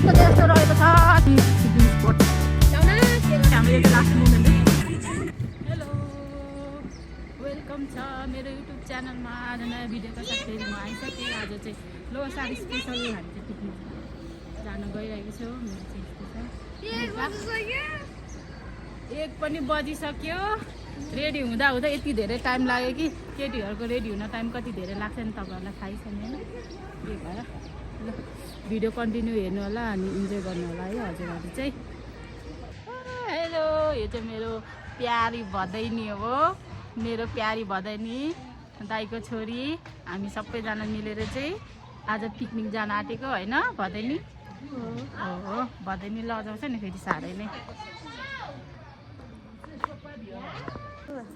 बाटो चाहिँ यस्तो रहेको छ पिकनिक स्पोट हाम्रो लास्ट मोमेन्ट। हेलो वेलकम छ मेरो युट्युब च्यानलमा। आज नयाँ भिडियोको साथ फेरि म आइसकेँ। आज चाहिँ लोसार स्पेसल हामी चाहिँ पिकनिक जान गइरहेको छौँ। मेरो चाहिँ एक पनि बजिसक्यो। रेडी हुँदा हुँदा यति धेरै टाइम लाग्यो कि केटीहरूको रेडी हुन टाइम कति धेरै लाग्छ नि तपाईँहरूलाई थाहै छैन होइन। त्यही भएर ल भिडियो कन्टिन्यू हेर्नु होला अनि इन्जोय गर्नु होला है हजुरहरू चाहिँ। हेलो यो चाहिँ मेरो प्यारी भदैनी हो, मेरो प्यारी भदैनी दाइको छोरी। हामी सबैजना मिलेर चाहिँ आज पिकनिक जान आँटेको होइन भदैनी हो। भदैनी लजाउँछ नि फेरि साह्रै नै।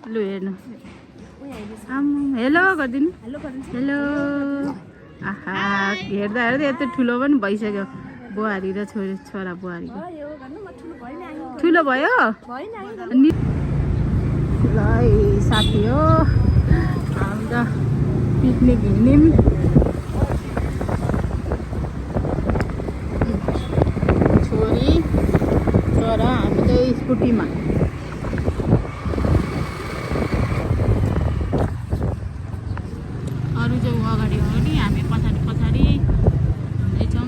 लु हेर्नु हेलो गरिदिनु हेलो। आहा हेर्दा हेर्दा यत्रो ठुलो पनि भइसक्यो बुहारी र छोरा बुहारीको। ठुलो भयो ल साथी हो हामी त पिकनिक हिँड्यौँ। छोरी छोरा हामी चाहिँ स्कुटीमा। अरू चाहिँ अगाडि अगाडि हामी पछाडि पछाडि हिँड्दैछौँ।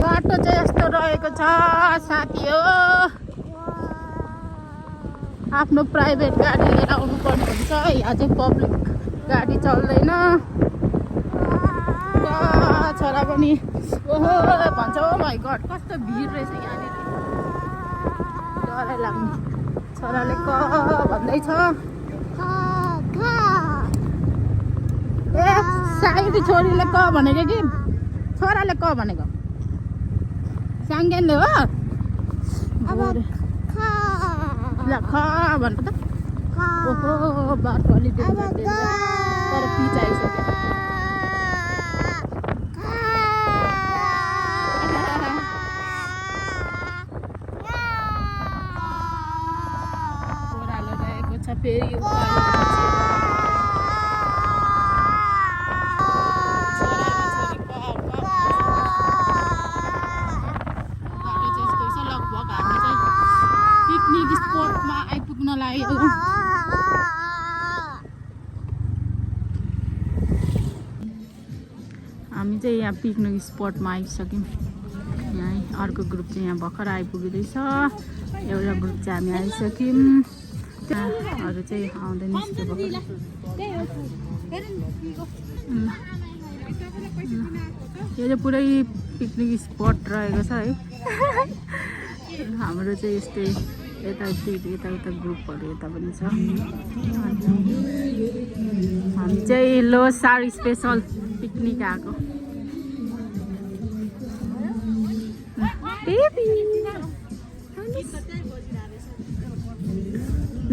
बाटो चाहिँ यस्तो रहेको छ साथी हो। आफ्नो प्राइभेट गाडी लिएर आउनु पर्ने हुन्छ। यहाँ चाहिँ पब्लिक गाडी चल्दैन। छोरा पनि ओहो भन्छ ओ माई गड कस्तो भिड रहेछ यहाँनिर। डरै लाग्ने छोराले क भन्दैछ। ए साइडी छोरीले क भनेको कि छोराले क भनेको साङ्गेनले हो। ल ख भन्नु त। ओहो बाटो अलिक तर पिच आइसक्यो। छोराले रहेको छ फेरि पिकनिक स्पोटमा आइपुग्न लाग्यो। हामी चाहिँ यहाँ पिकनिक स्पोटमा आइसक्यौँ। यहाँ अर्को ग्रुप चाहिँ यहाँ भर्खर आइपुग्दैछ। एउटा ग्रुप चाहिँ हामी आइसक्यौँ। अरू चाहिँ आउँदै निस्क्यो भर्खर। यो चाहिँ पुरै पिकनिक स्पोट रहेको छ है। हाम्रो चाहिँ यस्तै यताउता ग्रुपहरू यता पनि छ। हामी चाहिँ लोसार स्पेसल पिकनिक आएको।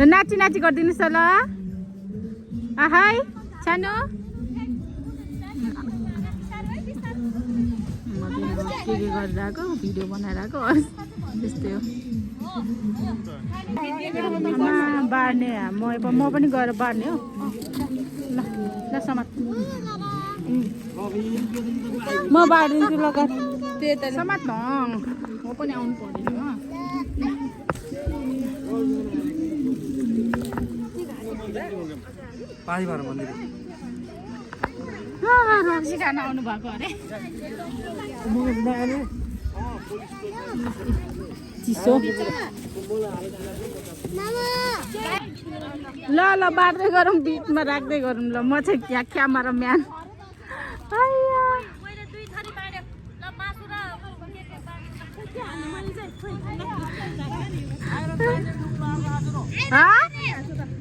नाची नाची गरिदिनुहोस् ल। आहै सानो के गरेर आएको भिडियो बनाएर आएको त्यस्तै हो। बार्ने म पनि गएर बार्ने हो। ल ल समात म बारिदिन्छु ल समात न म पनि आउनु पर्दैन। रक्सी खान आउनु भएको अरे। चिसो ल ल बार्दै गरौँ बिचमा राख्दै गरौँ ल। म चाहिँ त्यहाँ क्यामेरा म्यान।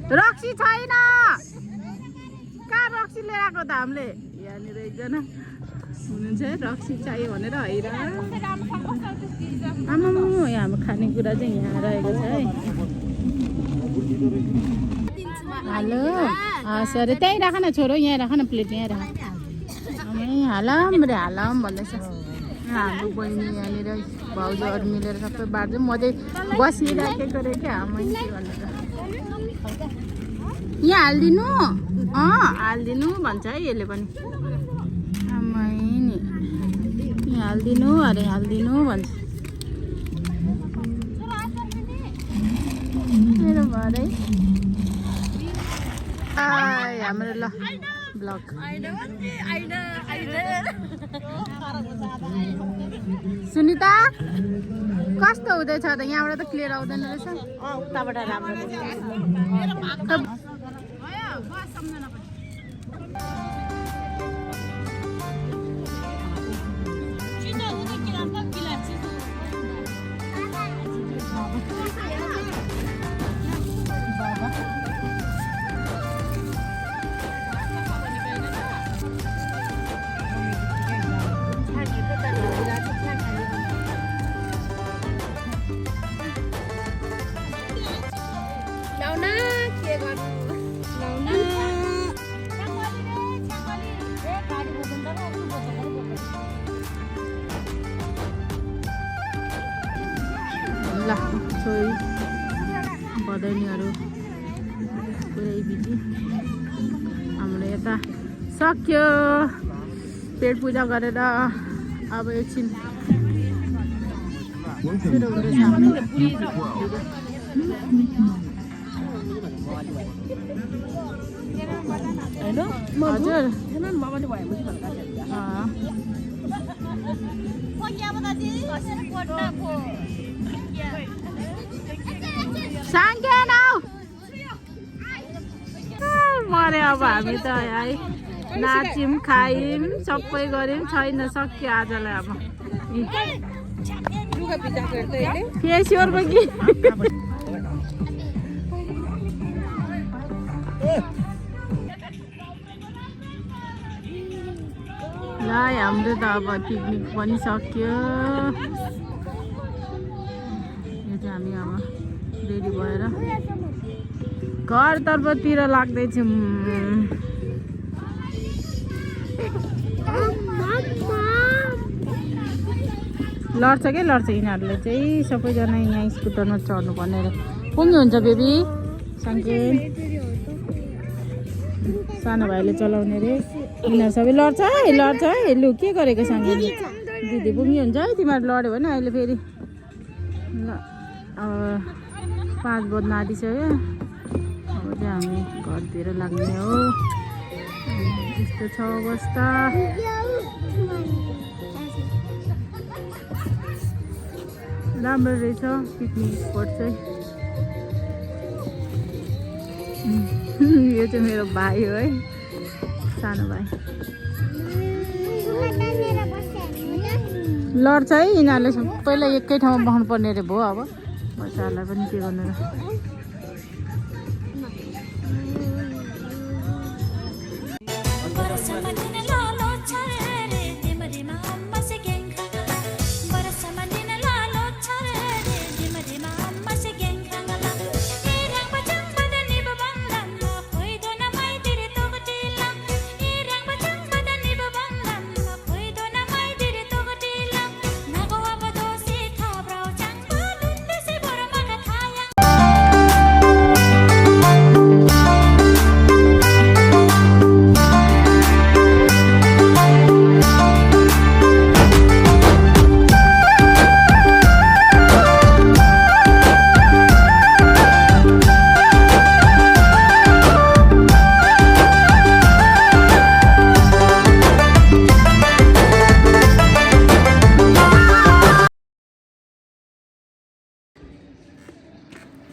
रक्सी छैन कहाँ रक्सी लिएर आएको त हामीले। यहाँनिर एकजना हुनुहुन्छ रक्सी चाहियो भनेर हैर। आमा यहाँ हाम्रो खानेकुरा चाहिँ यहाँ रहेको छ है। हेलो सरी त्यहीँ राख न छोरो यहाँ राख न प्लेट यहाँ राख। हालम रे हालम भन्दैछ हाम्रो बहिनी यहाँनिर भाउजूहरू मिलेर सबै बाँड्छौँ म चाहिँ बसिराखेको रहेँ क्या मैले के भनेर यहाँ हालिदिनु हालिदिनु भन्छ है यसले पनि आमै नि यहाँ हालिदिनु अरे हालिदिनु भन्छ मेरो भरै हाम्रो ल ब्लग सुनिता कस्तो हुँदैछ त यहाँबाट त क्लियर आउँदैन रहेछ उताबाट राम्रो ल छोरी बदैनीहरू पुरै बिजी हाम्रो यता सक्यो पेट पूजा गरेर अब एकछिन सुरु हुँदैछ हजुर साङ्गेन मरे अब हामी त है नाच्यौँ खायौँ सबै गऱ्यौँ छैन सक्यो आजलाई अब फेसियरको कि ल हाम्रो त अब पिकनिक पनि सक्यो यो चाहिँ हामी अब रेडी भएर घरतर्फतिर लाग्दैछौँ लड्छ के लड्छ यिनीहरूले चाहिँ सबैजना यहाँ स्कुटरमा चढ्नु पर्ने कुन हुन्छ बेबी साङ्के सानो भाइले चलाउने रे यिनीहरू सबै लड्छ है लु के गरेको साङ्गे दिदी पुग्ने हुन्छ है तिमीहरू लड्यो भने अहिले फेरि ल अब 5 बज्न आँटिसक्यो अब चाहिँ हामी घरतिर लाग्ने हो यस्तो छ अवस्था राम्रो रहेछ पिकनिक स्पट चाहिँ यो चाहिँ मेरो भाइ हो है सानो भाइ लड्छ है यिनीहरूले सबैलाई एकै ठाउँमा बस्नु पर्ने रे भयो अब बच्चाहरूलाई पनि के गर्नु र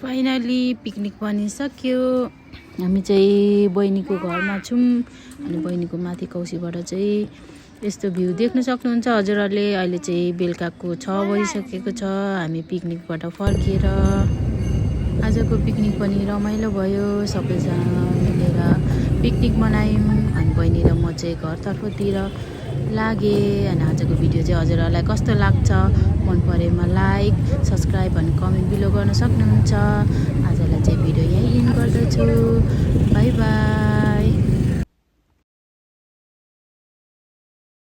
फाइनली पिकनिक पनि सक्यो हामी चाहिँ बहिनीको घरमा छौँ अनि बहिनीको माथि कौसीबाट चाहिँ यस्तो भ्यू देख्न सक्नुहुन्छ हजुरहरूले अहिले चाहिँ बेलुकाको 6 बजिसकेको छ हामी पिकनिकबाट फर्किएर आजको पिकनिक पनि रमाइलो भयो सबैजना मिलेर पिकनिक मनायौँ अनि बहिनी र म चाहिँ घरतर्फतिर लागे अनि आजको भिडियो चाहिँ हजुरहरूलाई कस्तो लाग्छ मन परेमा लाइक सब्स्क्राइब अनि कमेन्ट बिलो गर्न सक्नुहुन्छ आजलाई चाहिँ भिडियो यही एन्ड गर्दछु बाइ बाइ।